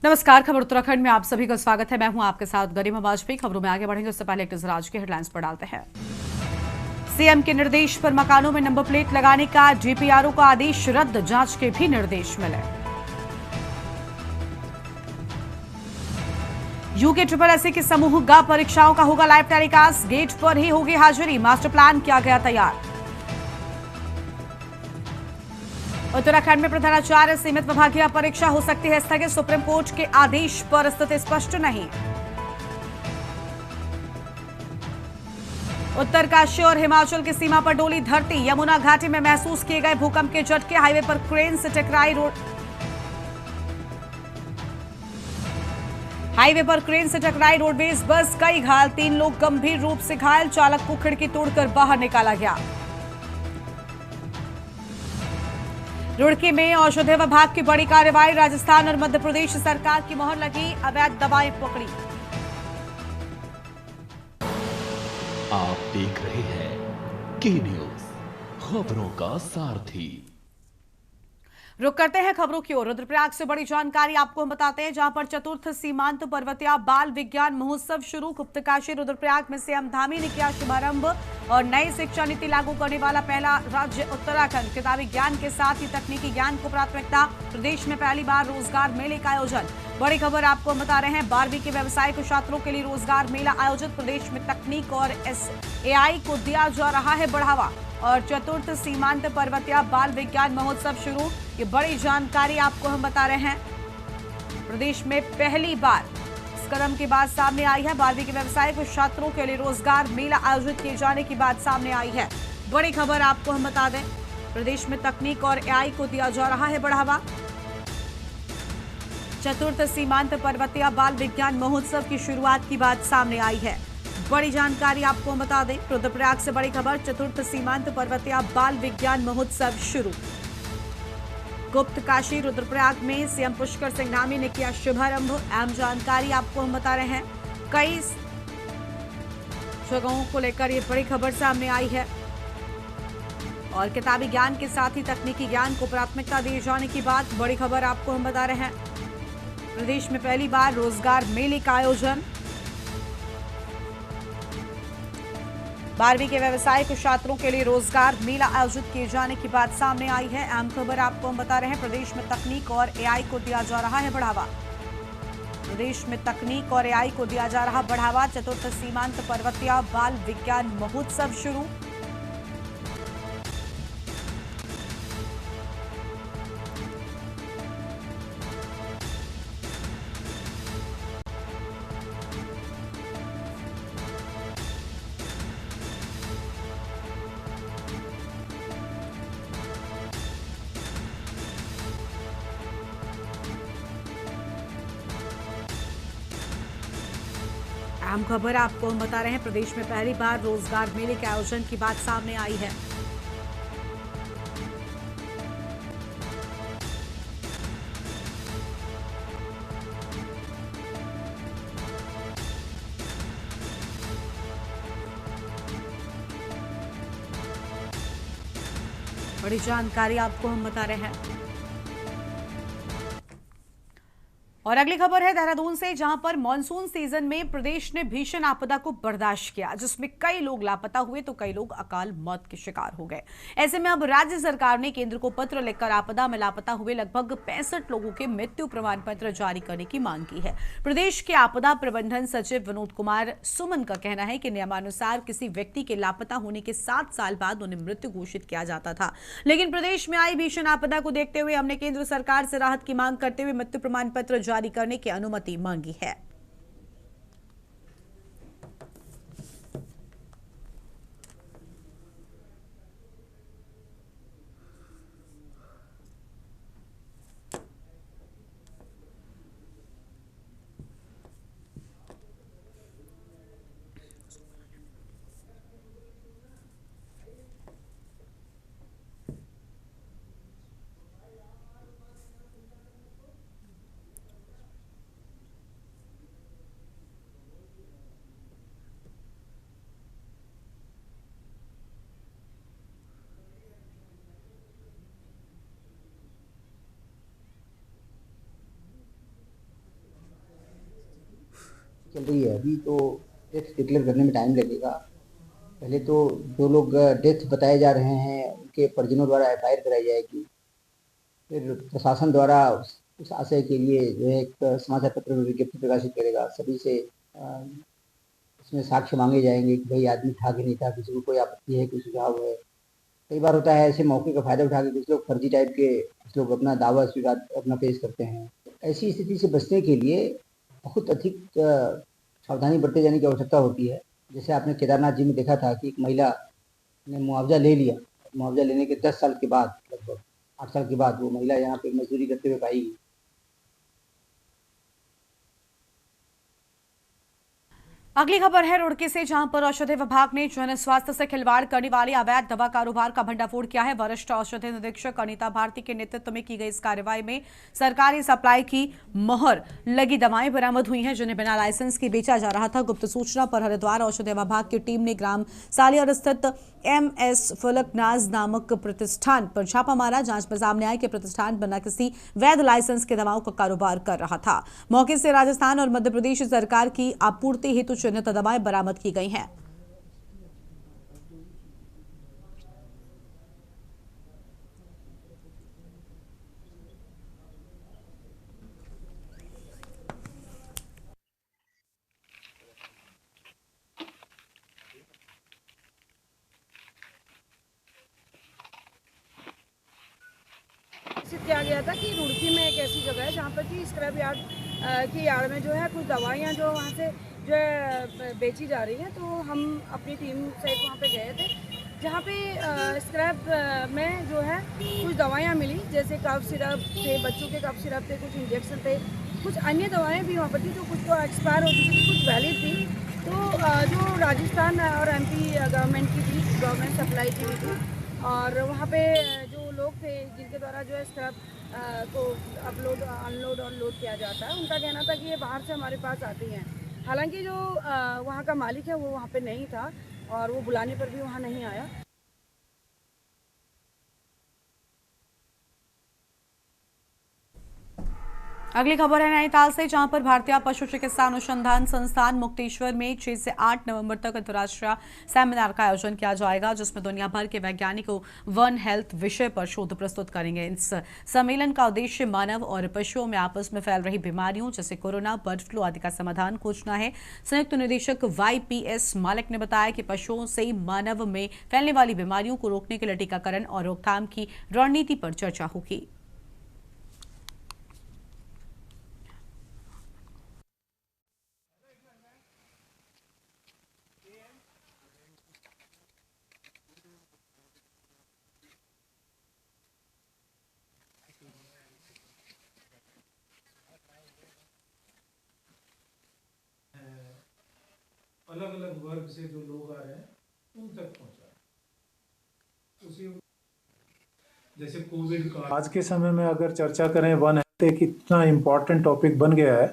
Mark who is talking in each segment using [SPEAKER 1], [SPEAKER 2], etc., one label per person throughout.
[SPEAKER 1] नमस्कार। खबर उत्तराखंड में आप सभी का स्वागत है। मैं हूं आपके साथ गरिमा वाजपेयी। खबरों में आगे बढ़ेंगे उससे पहले एक नजर आज के हेडलाइंस पर डालते हैं। सीएम के निर्देश पर मकानों में नंबर प्लेट लगाने का जीपीआरओ का आदेश रद्द, जांच के भी निर्देश मिले। यूके ट्रिपल एसए की समूह ग परीक्षाओं का होगा लाइव टेलीकास्ट, गेट पर ही होगी हाजिरी, मास्टर प्लान किया गया तैयार। उत्तराखंड में प्रधानाचार्य सीमित विभागीय परीक्षा हो सकती है स्थगित, सुप्रीम कोर्ट के आदेश पर स्थिति स्पष्ट नहीं। उत्तरकाशी और हिमाचल की सीमा पर डोली धरती, यमुना घाटी में महसूस किए गए भूकंप के झटके, हाईवे पर क्रेन से टकराई रोडवेज बस, कई घायल, 3 लोग गंभीर रूप से घायल, चालक को खिड़की तोड़कर बाहर निकाला गया। रुड़की में औषधि विभाग की बड़ी कार्रवाई, राजस्थान और मध्य प्रदेश सरकार की मोहर लगी, अवैध दवाएं पकड़ी।
[SPEAKER 2] आप देख रहे हैं के न्यूज, खबरों का सारथी।
[SPEAKER 1] रुक करते हैं खबरों की ओर। रुद्रप्रयाग से बड़ी जानकारी आपको हम बताते हैं, जहां पर चतुर्थ सीमांत पर्वतीय बाल विज्ञान महोत्सव शुरू। गुप्तकाशी रुद्रप्रयाग में सीएम धामी ने किया शुभारंभ और नई शिक्षा नीति लागू करने वाला पहला राज्य उत्तराखंड। किताबी ज्ञान के साथ ही तकनीकी ज्ञान को प्राथमिकता, प्रदेश में पहली बार रोजगार मेले का आयोजन। बड़ी खबर आपको हम बता रहे हैं, 12वीं के व्यावसायिक छात्रों के लिए रोजगार मेला आयोजित, प्रदेश में तकनीक और एआई को दिया जा रहा है बढ़ावा। और चतुर्थ सीमांत पर्वतीय बाल विज्ञान महोत्सव शुरू, ये बड़ी जानकारी आपको हम बता रहे हैं। प्रदेश में पहली बार इस कदम की बात सामने आई है, 12वीं के व्यावसायिक छात्रों के लिए रोजगार मेला आयोजित किए जाने की बात सामने आई है। बड़ी खबर आपको हम बता दें, प्रदेश में तकनीक और एआई को दिया जा रहा है बढ़ावा। चतुर्थ सीमांत पर्वतीय बाल विज्ञान महोत्सव की शुरुआत की बात सामने आई है। बड़ी जानकारी आपको बता दें, रुद्रप्रयाग से बड़ी खबर, चतुर्थ सीमांत पर्वतीय बाल विज्ञान महोत्सव शुरू। गुप्तकाशी रुद्रप्रयाग में सीएम पुष्कर सिंह धामी ने किया शुभारंभ। अहम जानकारी आपको हम बता रहे हैं, कई जगहों को लेकर ये बड़ी खबर सामने आई है। और किताबी ज्ञान के साथ ही तकनीकी ज्ञान को प्राथमिकता दिए जाने की बात, बड़ी खबर आपको हम बता रहे हैं। प्रदेश में पहली बार रोजगार मेले का आयोजन, 12वीं के व्यावसायिक छात्रों के लिए रोजगार मेला आयोजित किए जाने की बात सामने आई है। अहम खबर आपको हम बता रहे हैं, प्रदेश में तकनीक और एआई को दिया जा रहा है बढ़ावा। प्रदेश में तकनीक और एआई को दिया जा रहा बढ़ावा, चतुर्थ सीमांत पर्वतीय बाल विज्ञान महोत्सव शुरू। अहम खबर आपको हम बता रहे हैं, प्रदेश में पहली बार रोजगार मेले के आयोजन की बात सामने आई है। बड़ी जानकारी आपको हम बता रहे हैं। और अगली खबर है देहरादून से, जहां पर मानसून सीजन में प्रदेश ने भीषण आपदा को बर्दाश्त किया, जिसमें कई लोग लापता हुए तो कई लोग अकाल मौत के शिकार हो गए। ऐसे में अब राज्य सरकार ने केंद्र को पत्र लिखकर आपदा में लापता हुए लगभग 65 लोगों के मृत्यु प्रमाण पत्र जारी करने की मांग की है। प्रदेश के आपदा प्रबंधन सचिव विनोद कुमार सुमन का कहना है कि नियमानुसार किसी व्यक्ति के लापता होने के 7 साल बाद उन्हें मृत्यु घोषित किया जाता था, लेकिन प्रदेश में आई भीषण आपदा को देखते हुए हमने केंद्र सरकार से राहत की मांग करते हुए मृत्यु प्रमाण पत्र जारी करने की अनुमति मांगी है।
[SPEAKER 3] चल रही है अभी, तो डेथ डिक्लेयर करने में टाइम लगेगा। पहले तो जो लोग डेथ बताए जा रहे हैं उनके परिजनों द्वारा एफआईआर कराई जाएगी। फिर प्रशासन द्वारा उस आशय के लिए जो है एक समाचार पत्र में विज्ञप्ति प्रकाशित करेगा। सभी से उसमें साक्ष्य मांगे जाएंगे कि भाई आदमी था कि नहीं था, किसी को कोई आपत्ति है, कोई सुझाव है। कई बार होता है ऐसे मौके का फायदा उठा के कुछ लोग फर्जी टाइप के कुछ लोग अपना दावा स्वीकार अपना पेश करते हैं। ऐसी स्थिति से बचने के लिए बहुत अधिक सावधानी बरते जाने की आवश्यकता होती है। जैसे आपने केदारनाथ जी में देखा था कि एक महिला ने मुआवजा ले लिया। मुआवजा लेने के 10 साल के बाद, लगभग 8 साल के बाद, वो महिला यहाँ पे मजदूरी करते हुए पाई गई।
[SPEAKER 1] अगली खबर है रुड़की से, जहां पर औषधि विभाग ने जन स्वास्थ्य से खिलवाड़ करने वाली अवैध दवा कारोबार का भंडाफोड़ किया है। वरिष्ठ औषधि निरीक्षक अनीता भारती के नेतृत्व में की गई इस कार्रवाई में सरकारी सप्लाई की मोहर लगी दवाएं बरामद हुई हैं, जिन्हें बिना लाइसेंस के बेचा जा रहा था। गुप्त सूचना पर हरिद्वार औषधि विभाग की टीम ने ग्राम सालियर स्थित MS फलकनाज नामक प्रतिष्ठान पर छापा मारा। जांच में सामने आया कि प्रतिष्ठान बिना किसी वैध लाइसेंस के दवाओं का कारोबार कर रहा था। मौके से राजस्थान और मध्य प्रदेश सरकार की आपूर्ति हेतु चिन्हित दवाएं बरामद की गई हैं।
[SPEAKER 4] किया गया था कि रुड़की में एक ऐसी जगह है जहाँ पर कि स्क्रैप यार्ड की यार्ड में जो है कुछ दवाइयाँ जो वहाँ से जो है बेची जा रही हैं। तो हम अपनी टीम से वहाँ पे गए थे, जहाँ पे स्क्रैप में जो है कुछ दवाइयाँ मिली, जैसे कफ सिरप थे, बच्चों के कफ सिरप थे, कुछ इंजेक्शन थे, कुछ अन्य दवाएँ भी वहाँ पर थी, तो कुछ तो एक्सपायर हो चुकी थी, कुछ वैलिड थी। तो जो राजस्थान और MP गवर्नमेंट की थी, गवर्नमेंट सप्लाई की भी थी, और वहाँ पे जो लोग थे जिनके द्वारा जो है स्क्रैप को अपलोड अनलोड और लोड किया जाता है, उनका कहना था कि ये बाहर से हमारे पास आती हैं। हालांकि जो वहाँ का मालिक है वो वहाँ पे नहीं था और वो बुलाने पर भी वहाँ नहीं आया।
[SPEAKER 1] अगली खबर है नैनीताल से, जहां पर भारतीय पशु चिकित्सा अनुसंधान संस्थान मुक्तेश्वर में 6 से 8 नवंबर तक अंतर्राष्ट्रीय सेमिनार का आयोजन किया जाएगा, जिसमें दुनिया भर के वैज्ञानिकों वन हेल्थ विषय पर शोध प्रस्तुत करेंगे। इस सम्मेलन का उद्देश्य मानव और पशुओं में आपस में फैल रही बीमारियों जैसे कोरोना, बर्ड फ्लू आदि का समाधान खोजना है। संयुक्त निदेशक YPS मालिक ने बताया कि पशुओं से मानव में फैलने वाली बीमारियों को रोकने के लिए टीकाकरण और रोकथाम की रणनीति पर चर्चा होगी।
[SPEAKER 5] अलग अलग वर्ग से जो लोग आ रहे हैं उन तक पहुंचा उसी जैसे कोविड का आज के समय में अगर चर्चा करें, वन हेल्थ एक इतना इम्पोर्टेंट टॉपिक बन गया है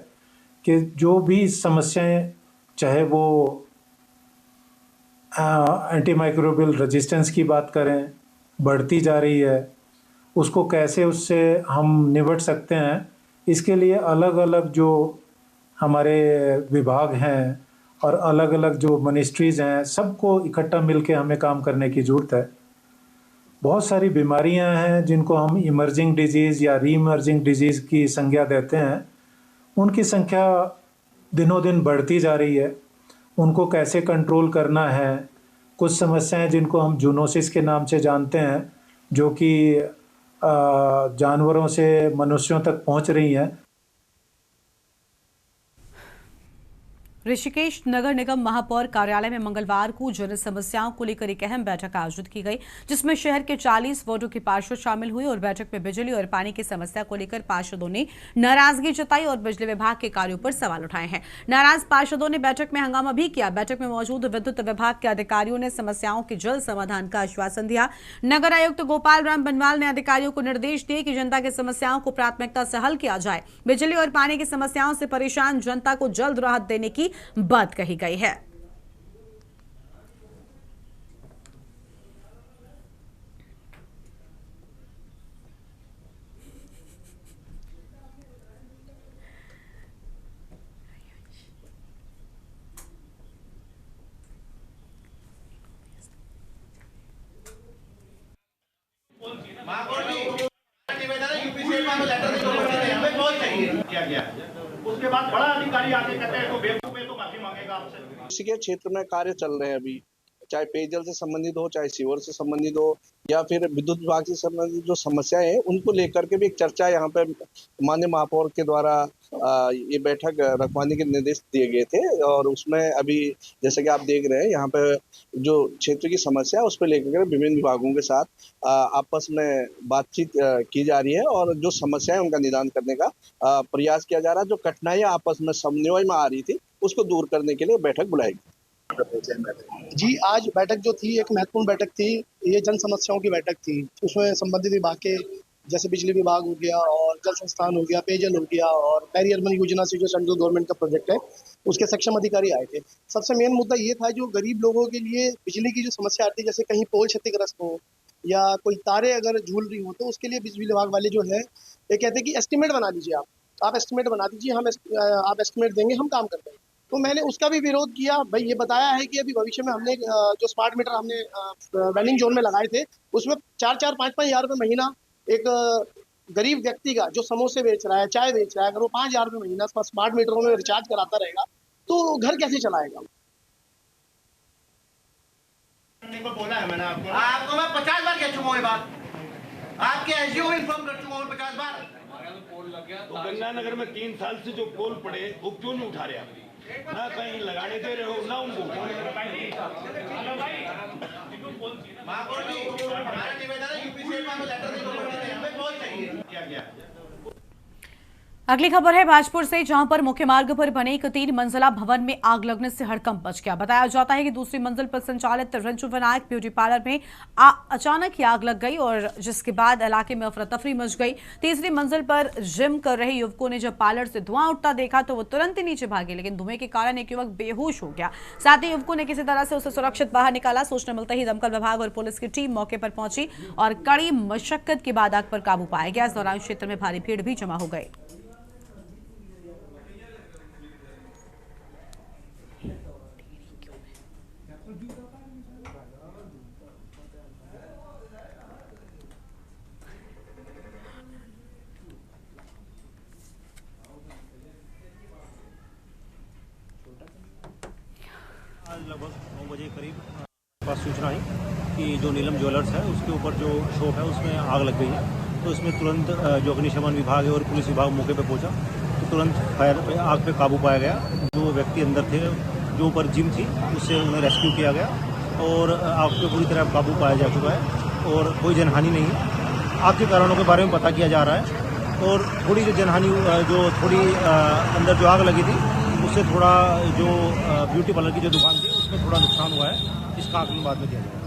[SPEAKER 5] कि जो भी समस्याएं, चाहे वो एंटीमाइक्रोबियल रेजिस्टेंस की बात करें, बढ़ती जा रही है, उसको कैसे उससे हम निपट सकते हैं, इसके लिए अलग अलग जो हमारे विभाग हैं और अलग अलग जो मिनिस्ट्रीज़ हैं, सबको इकट्ठा मिलके हमें काम करने की ज़रूरत है। बहुत सारी बीमारियां हैं जिनको हम इमर्जिंग डिजीज़ या री इमर्जिंग डिजीज़ की संज्ञा देते हैं, उनकी संख्या दिनों दिन बढ़ती जा रही है। उनको कैसे कंट्रोल करना है, कुछ समस्याएं जिनको हम जूनोसिस के नाम से जानते हैं, जो कि जानवरों से मनुष्यों तक पहुंच रही हैं।
[SPEAKER 1] ऋषिकेश नगर निगम महापौर कार्यालय में मंगलवार को जन समस्याओं को लेकर एक अहम बैठक आयोजित की गई, जिसमें शहर के 40 वार्डों के पार्षद शामिल हुए और बैठक में बिजली और पानी की समस्या को लेकर पार्षदों ने नाराजगी जताई और बिजली विभाग के कार्यों पर सवाल उठाए हैं। नाराज पार्षदों ने बैठक में हंगामा भी किया। बैठक में मौजूद विद्युत विभाग के अधिकारियों ने समस्याओं के जल्द समाधान का आश्वासन दिया। नगर आयुक्त गोपाल राम बनवाल ने अधिकारियों को निर्देश दिए कि जनता की समस्याओं को प्राथमिकता से हल किया जाए। बिजली और पानी की समस्याओं से परेशान जनता को जल्द राहत देने की बात कही गई है।
[SPEAKER 6] उसके बाद बड़ा अधिकारी आके कहते हैं तो बेवकूफ है तो माफी मांगेगा आपसे।
[SPEAKER 7] इसी के क्षेत्र में कार्य चल रहे हैं अभी, चाहे पेयजल से संबंधित हो, चाहे सीवर से संबंधित हो, या फिर विद्युत विभाग से संबंधित जो समस्याएं हैं उनको लेकर के भी एक चर्चा यहाँ पे माननीय महापौर के द्वारा ये बैठक रखवाने के निर्देश दिए गए थे। और उसमें अभी जैसे कि आप देख रहे हैं यहाँ पे जो क्षेत्र की समस्या है उस पर लेकर विभिन्न विभागों के साथ आपस में बातचीत की जा रही है और जो समस्या है उनका निदान करने का प्रयास किया जा रहा है। जो कठिनाइयाँ आपस में समन्वय में आ रही थी उसको दूर करने के लिए बैठक बुलाई गई।
[SPEAKER 8] जी, आज बैठक जो थी एक महत्वपूर्ण बैठक थी। ये जन समस्याओं की बैठक थी। उसमें संबंधित विभाग के जैसे बिजली विभाग हो गया और जल संस्थान हो गया, पेयजल हो गया और पेरी अर्बन योजना से जो सेंट्रल गवर्नमेंट का प्रोजेक्ट है उसके सक्षम अधिकारी आए थे। सबसे मेन मुद्दा ये था जो गरीब लोगों के लिए बिजली की जो समस्या आती है, जैसे कहीं पोल क्षतिग्रस्त हो या कोई तारे अगर झूल रही हो तो उसके लिए बिजली विभाग वाले जो है ये कहते हैं कि एस्टिमेट बना दीजिए, आप एस्टिमेट बना दीजिए, आप एस्टिमेट देंगे, हम काम करते हैं। तो मैंने उसका भी विरोध किया। भाई ये बताया है कि अभी भविष्य में हमने जो स्मार्ट मीटर हमने वेंडिंग जोन में लगाए थे उसमें 4-4, 5-5 हज़ार रुपये महीना एक गरीब व्यक्ति का जो समोसे बेच रहा है, चाय बेच रहा है, अगर वो 5 हज़ार रुपये महीना स्मार्ट मीटरों में रिचार्ज कराता रहेगा तो घर कैसे चलाएगा?
[SPEAKER 6] बोला है मैंने आपको मैं 50 बार कह चुका हूँ ये बात, आपके एसडीओ को इन्फॉर्म कर चुका हूँ 50 बार।
[SPEAKER 9] तो गंगानगर में 3 साल से जो पोल पड़े वो क्यों नहीं उठा रहे आप? ना कहीं लगाने दे रहे हो ना उनको।
[SPEAKER 1] अगली खबर है भाजपुर से, जहां पर मुख्य मार्ग पर बने एक 3 मंजिला भवन में आग लगने से हड़कंप मच गया। बताया जाता है कि दूसरी मंजिल पर संचालित रंजू विनायक ब्यूटी पार्लर में अचानक ही आग लग गई और जिसके बाद इलाके में अफरा तफरी मच गई। तीसरी मंजिल पर जिम कर रहे युवकों ने जब पार्लर से धुआं उठता देखा तो वो तुरंत ही नीचे भागे, लेकिन धुएं के कारण एक युवक बेहोश हो गया। साथ ही युवकों ने किसी तरह से उसे सुरक्षित बाहर निकाला। सूचना मिलते ही दमकल विभाग और पुलिस की टीम मौके पर पहुंची और कड़ी मशक्कत के बाद आग पर काबू पाया गया। इस दौरान क्षेत्र में भारी भीड़ भी जमा हो गई।
[SPEAKER 10] आज लगभग 9 बजे करीब पास सूचना आई कि जो नीलम ज्वेलर्स है उसके ऊपर जो शॉप है उसमें आग लग गई है। तो इसमें तुरंत जो अग्निशमन विभाग है और पुलिस विभाग मौके पर पहुंचा तो तुरंत आग पे काबू पाया गया। जो व्यक्ति अंदर थे, जो ऊपर जिम थी, उससे उन्हें रेस्क्यू किया गया और आग पे पूरी तरह काबू पाया जा चुका है और कोई जनहानि नहीं है। आग के कारणों के बारे में पता किया जा रहा है और थोड़ी जो जनहानि जो थोड़ी अंदर जो आग लगी थी उससे थोड़ा जो ब्यूटी पार्लर की जो दुकान थी उसमें थोड़ा नुकसान हुआ है। इसका आकलन बाद में किया जाएगा।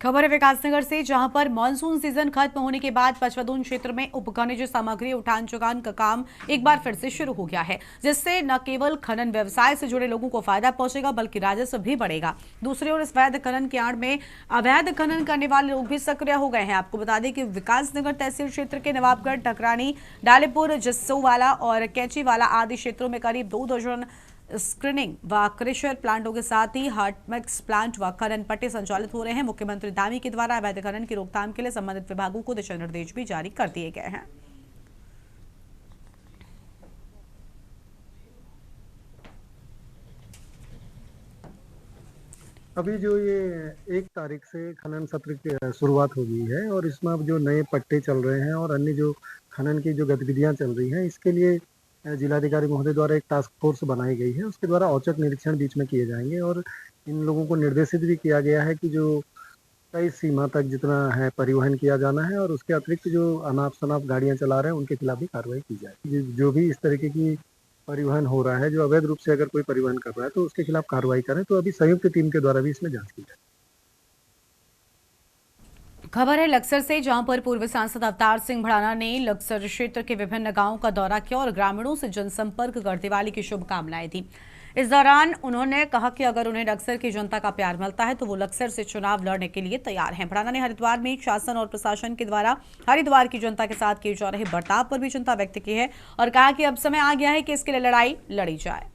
[SPEAKER 1] खबर है विकासनगर से, जहां पर मानसून सीजन खत्म होने के बाद पचवदून क्षेत्र में उपखनिज सामग्री उठान चुकान का काम एक बार फिर से शुरू हो गया है, जिससे न केवल खनन व्यवसाय से जुड़े लोगों को फायदा पहुंचेगा बल्कि राजस्व भी बढ़ेगा। दूसरी ओर इस वैध खनन की आड़ में अवैध खनन करने वाले लोग भी सक्रिय हो गए हैं। आपको बता दें कि विकासनगर तहसील क्षेत्र के नवाबगढ़, टकरानी, डालेपुर, जस्सोवाला और कैंचीवाला आदि क्षेत्रों में करीब 2 दर्जन स्क्रीनिंग व क्रेशर प्लांटों के साथ ही हार्टमैक्स प्लांट व खनन पट्टे संचालित हो रहे हैं। मुख्यमंत्री दामी के द्वारा अवैध खनन की रोकथाम के लिए संबंधित विभागों को दिशा निर्देश भी जारी कर दिए गए हैं।
[SPEAKER 11] अभी जो ये 1 तारीख से खनन सत्र की शुरुआत हो गई है और इसमें अब जो नए पट्टे चल रहे हैं और अन्य जो खनन की जो गतिविधियां चल रही हैं, इसके लिए जिलाधिकारी महोदय द्वारा एक टास्क फोर्स बनाई गई है। उसके द्वारा औचक निरीक्षण बीच में किए जाएंगे और इन लोगों को निर्देशित भी किया गया है कि जो तय सीमा तक जितना है परिवहन किया जाना है और उसके अतिरिक्त जो अनाप शनाप गाड़ियां चला रहे हैं उनके खिलाफ भी कार्रवाई की जाए। जो भी इस तरीके की परिवहन हो रहा है, जो अवैध रूप से अगर कोई परिवहन कर रहा है तो उसके खिलाफ कार्रवाई करें। तो अभी संयुक्त टीम के द्वारा भी इसमें जाँच की जाए।
[SPEAKER 1] खबर है लक्सर से, जहां पर पूर्व सांसद अवतार सिंह भड़ाना ने लक्सर क्षेत्र के विभिन्न गांवों का दौरा किया और ग्रामीणों से जनसंपर्क कर दिवाली की शुभकामनाएं दी। इस दौरान उन्होंने कहा कि अगर उन्हें लक्सर की जनता का प्यार मिलता है तो वो लक्सर से चुनाव लड़ने के लिए तैयार हैं। भड़ाना ने हरिद्वार में शासन और प्रशासन के द्वारा हरिद्वार की जनता के साथ किए जा रहे बर्ताव पर भी चिंता व्यक्त की है और कहा कि अब समय आ गया है कि इसके लिए लड़ाई लड़ी जाए।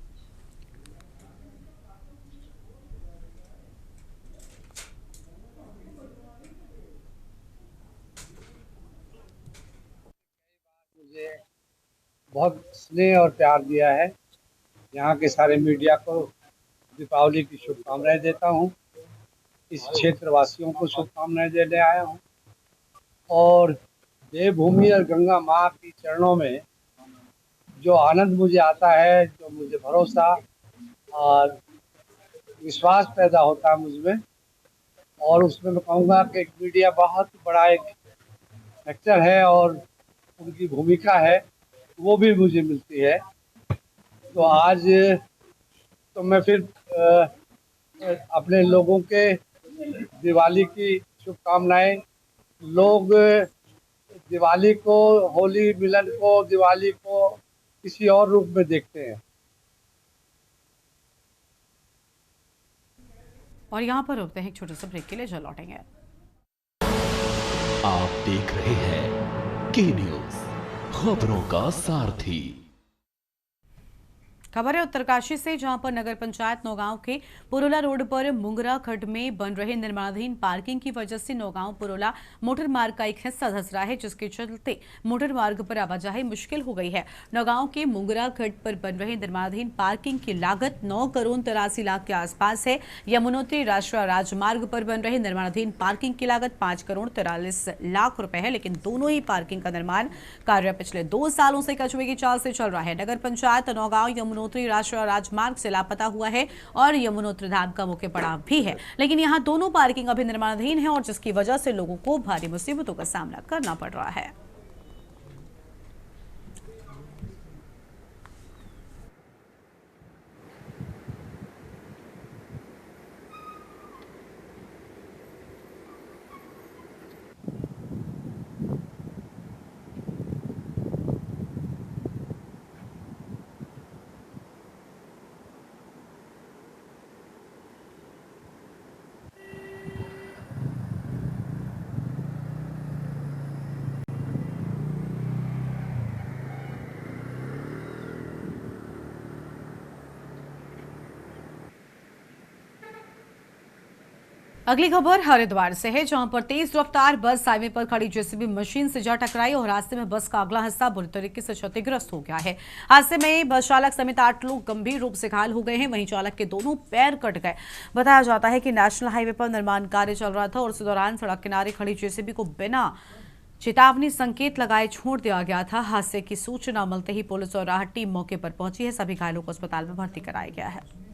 [SPEAKER 12] बहुत स्नेह और प्यार दिया है। यहाँ के सारे मीडिया को दीपावली की शुभकामनाएं देता हूँ। इस क्षेत्र वासियों को शुभकामनाएं देने आया हूँ और देवभूमि और गंगा माँ के चरणों में जो आनंद मुझे आता है, जो मुझे भरोसा और विश्वास पैदा होता है मुझमें, और उसमें मैं कहूँगा कि एक मीडिया बहुत बड़ा एक फैक्टर है और उनकी भूमिका है, वो भी मुझे मिलती है। तो आज तो मैं फिर अपने लोगों के दिवाली की शुभकामनाएं। लोग दिवाली को, होली मिलन को, दिवाली को किसी और रूप में देखते हैं।
[SPEAKER 1] और यहाँ पर रुकते हैं एक छोटे से ब्रेक के लिए, जो लौटेंगे।
[SPEAKER 2] आप देख रहे हैं के न्यूज, खबरों का सारथी।
[SPEAKER 1] खबर है उत्तरकाशी से, जहां पर नगर पंचायत नौगांव के पुरोला रोड पर मुंगरा खड्ड में बन रहे निर्माणाधीन पार्किंग की वजह से नौगांव पुरोला मोटर मार्ग का एक हिस्सा धंस रहा है, जिसके चलते मोटर मार्ग पर आवाजाही मुश्किल हो गई है। नौगांव के मुंगरा खड्ड पर बन रहे निर्माणाधीन पार्किंग की लागत 9 करोड़ 83 लाख के आसपास है। यमुनोत्री राष्ट्रीय राजमार्ग पर बन रहे निर्माणाधीन पार्किंग की लागत 5 करोड़ 43 लाख रुपए है, लेकिन दोनों ही पार्किंग का निर्माण कार्य पिछले 2 सालों से कछुए की चाल से चल रहा है। नगर पंचायत नौगांव यमुनोत्री राष्ट्रीय राजमार्ग से लापता हुआ है और यमुनोत्री धाम का मुख्य पड़ाव भी है, लेकिन यहाँ दोनों पार्किंग अभी निर्माणाधीन है और जिसकी वजह से लोगों को भारी मुसीबतों का सामना करना पड़ रहा है। अगली खबर हरिद्वार से है, जहां पर तेज रफ्तार बस हाईवे पर खड़ी जेसीबी मशीन से जा टकराई और रास्ते में बस का अगला हिस्सा बुरी तरीके से क्षतिग्रस्त हो गया है। हादसे में बस चालक समेत 8 लोग गंभीर रूप से घायल हो गए हैं, वहीं चालक के दोनों पैर कट गए। बताया जाता है कि नेशनल हाईवे पर निर्माण कार्य चल रहा था और इस दौरान सड़क किनारे खड़ी जेसीबी को बिना चेतावनी संकेत लगाए छोड़ दिया गया था। हादसे की सूचना मिलते ही पुलिस और राहत टीम मौके पर पहुंची है। सभी घायलों को अस्पताल में भर्ती कराया गया है।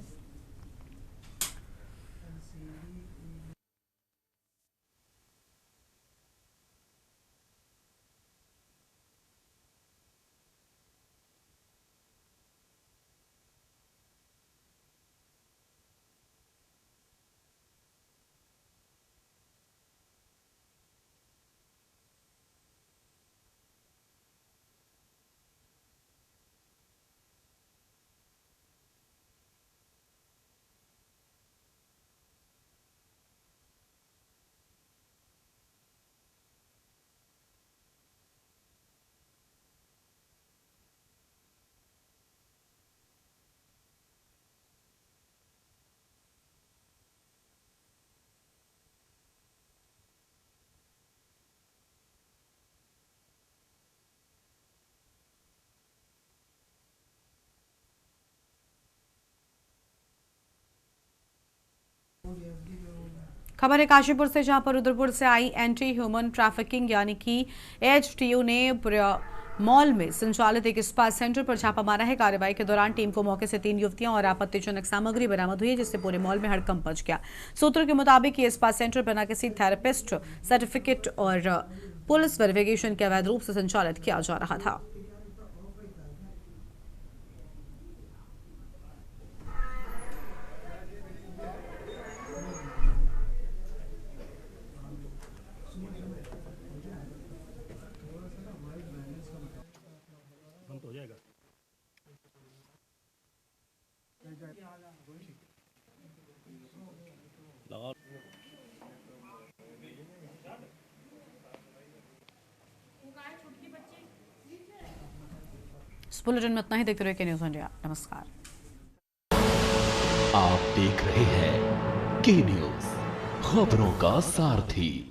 [SPEAKER 1] खबर है काशीपुर से, जहां पर रुद्रपुर से आई एंटी ह्यूमन ट्रैफिकिंग यानी कि एचटीयू ने मॉल में संचालित एक स्पा सेंटर पर छापा मारा है। कार्रवाई के दौरान टीम को मौके से 3 युवतियां और आपत्तिजनक सामग्री बरामद हुई है, जिससे पूरे मॉल में हड़कंप मच गया। सूत्रों के मुताबिक ये स्पा सेंटर बिना किसी थेरेपिस्ट सर्टिफिकेट और पुलिस वेरिफिकेशन के अवैध रूप से संचालित किया जा रहा था।
[SPEAKER 10] हो जाएगा। लगा
[SPEAKER 1] इस बुलेटिन में इतना ही। देखते रहिए के न्यूज़ इंडिया। नमस्कार।
[SPEAKER 2] आप देख रहे हैं के न्यूज, खबरों का सारथी।